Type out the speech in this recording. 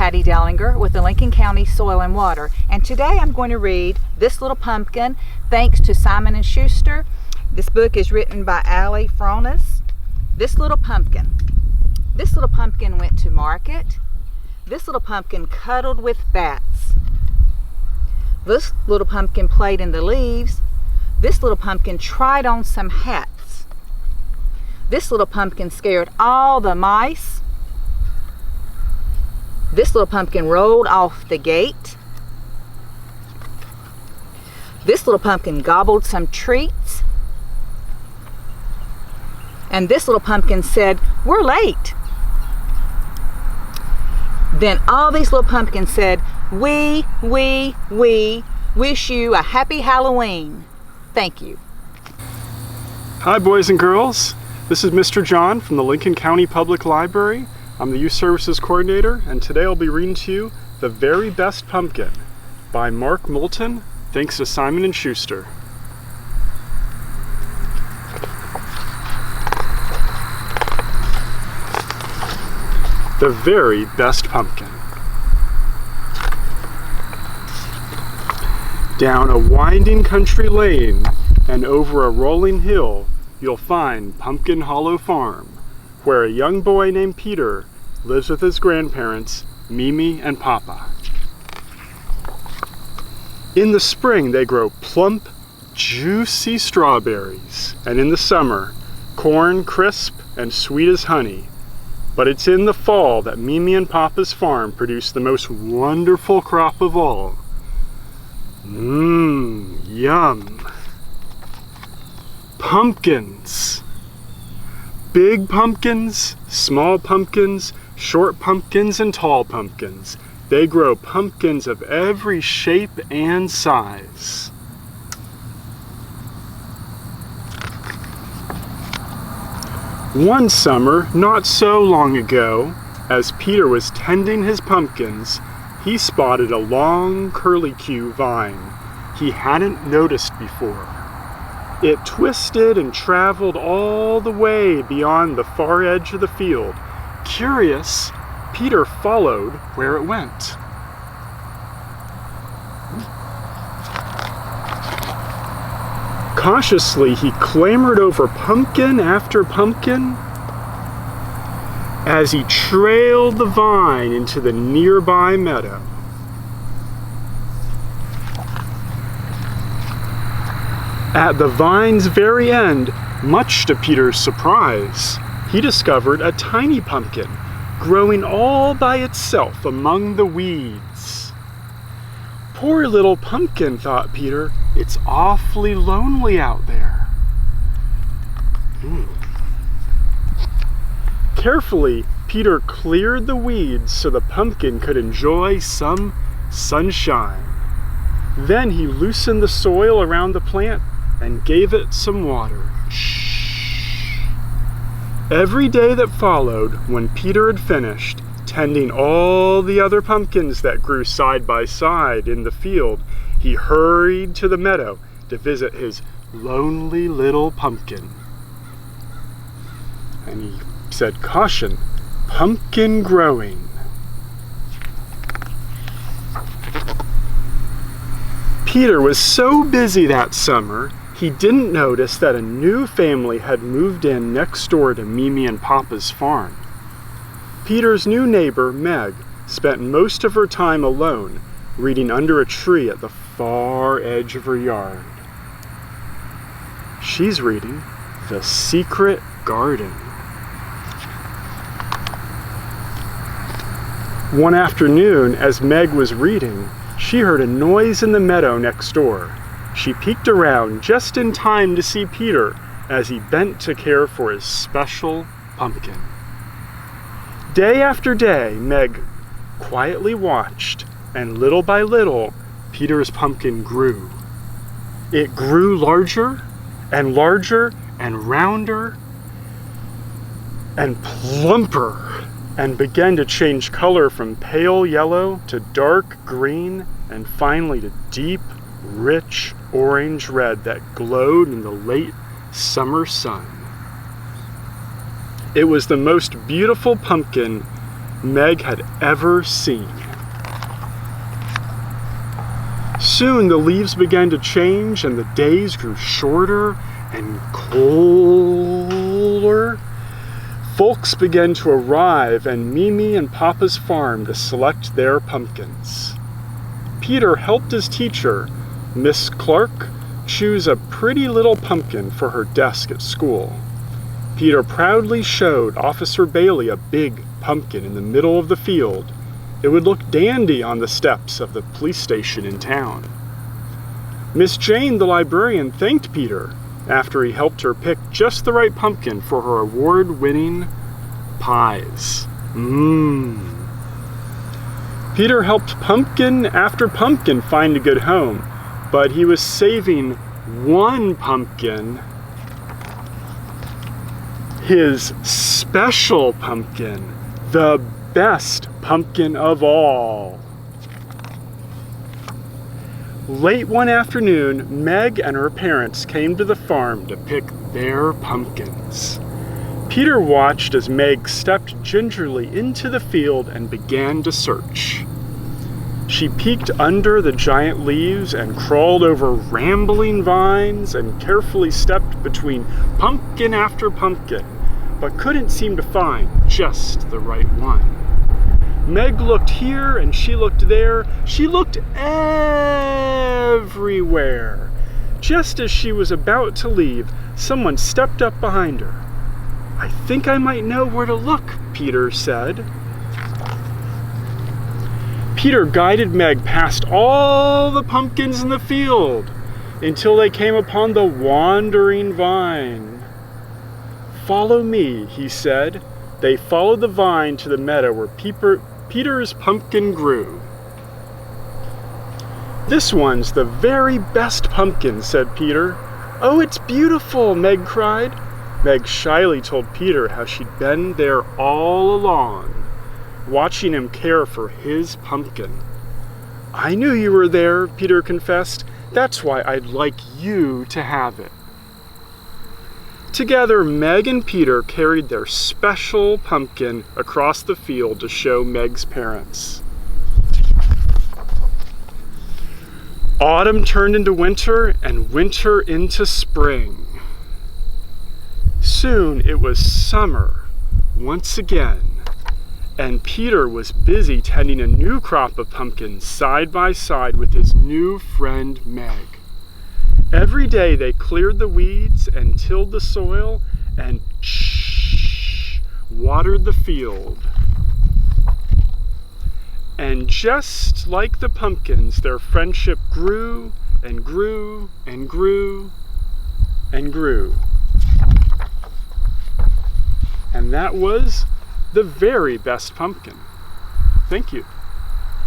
Patty Dellinger with the Lincoln County Soil and Water, and today I'm going to read This Little Pumpkin, thanks to Simon & Schuster. This book is written by Allie Fronis. This little pumpkin. This little pumpkin went to market. This little pumpkin cuddled with bats. This little pumpkin played in the leaves. This little pumpkin tried on some hats. This little pumpkin scared all the mice. This little pumpkin rolled off the gate. This little pumpkin gobbled some treats. And this little pumpkin said, "We're late." Then all these little pumpkins said, we wish you a happy Halloween. Thank you. Hi, boys and girls. This is Mr. John from the Lincoln County Public Library. I'm the Youth Services Coordinator, and today I'll be reading to you The Very Best Pumpkin by Mark Moulton, thanks to Simon & Schuster. The Very Best Pumpkin. Down a winding country lane and over a rolling hill, you'll find Pumpkin Hollow Farm, where a young boy named Peter lives with his grandparents, Mimi and Papa. In the spring, they grow plump, juicy strawberries, and in the summer, corn crisp and sweet as honey. But it's in the fall that Mimi and Papa's farm produce the most wonderful crop of all. Yum. Pumpkins. Big pumpkins, small pumpkins, short pumpkins, and tall pumpkins. They grow pumpkins of every shape and size. One summer, not so long ago, as Peter was tending his pumpkins, he spotted a long curlicue vine he hadn't noticed before. It twisted and traveled all the way beyond the far edge of the field. Curious, Peter followed where it went. Cautiously, he clambered over pumpkin after pumpkin as he trailed the vine into the nearby meadow. At the vine's very end, much to Peter's surprise, he discovered a tiny pumpkin growing all by itself among the weeds. Poor little pumpkin, thought Peter. It's awfully lonely out there. Carefully, Peter cleared the weeds so the pumpkin could enjoy some sunshine. Then he loosened the soil around the plant and gave it some water. Every day that followed, when Peter had finished tending all the other pumpkins that grew side by side in the field, he hurried to the meadow to visit his lonely little pumpkin. And he said, "Caution, pumpkin growing." Peter was so busy that summer, he didn't notice that a new family had moved in next door to Mimi and Papa's farm. Peter's new neighbor, Meg, spent most of her time alone, reading under a tree at the far edge of her yard. She's reading The Secret Garden. One afternoon, as Meg was reading, she heard a noise in the meadow next door. She peeked around just in time to see Peter as he bent to care for his special pumpkin. Day after day, Meg quietly watched, and little by little, Peter's pumpkin grew. It grew larger and rounder and plumper, and began to change color from pale yellow to dark green and finally to deep, rich orange red that glowed in the late summer sun. It was the most beautiful pumpkin Meg had ever seen. Soon the leaves began to change and the days grew shorter and colder. Folks began to arrive and Mimi and Papa's farm to select their pumpkins. Peter helped his teacher, Miss Clark, choose a pretty little pumpkin for her desk at school. Peter proudly showed Officer Bailey a big pumpkin in the middle of the field. It would look dandy on the steps of the police station in town. Miss Jane, the librarian, thanked Peter after he helped her pick just the right pumpkin for her award-winning pies. Peter helped pumpkin after pumpkin find a good home, but he was saving one pumpkin, his special pumpkin, the best pumpkin of all. Late one afternoon, Meg and her parents came to the farm to pick their pumpkins. Peter watched as Meg stepped gingerly into the field and began to search. She peeked under the giant leaves and crawled over rambling vines and carefully stepped between pumpkin after pumpkin, but couldn't seem to find just the right one. Meg looked here and she looked there. She looked everywhere. Just as she was about to leave, someone stepped up behind her. "I think I might know where to look," Peter said. Peter guided Meg past all the pumpkins in the field until they came upon the wandering vine. "Follow me," he said. They followed the vine to the meadow where Peter's pumpkin grew. "This one's the very best pumpkin," said Peter. "Oh, it's beautiful," Meg cried. Meg shyly told Peter how she'd been there all along, watching him care for his pumpkin. "I knew you were there," Peter confessed. "That's why I'd like you to have it." Together, Meg and Peter carried their special pumpkin across the field to show Meg's parents. Autumn turned into winter and winter into spring. Soon it was summer once again, and Peter was busy tending a new crop of pumpkins side by side with his new friend Meg. Every day they cleared the weeds and tilled the soil and watered the field. And just like the pumpkins, their friendship grew and grew and grew and grew. And that was the very best pumpkin. Thank you.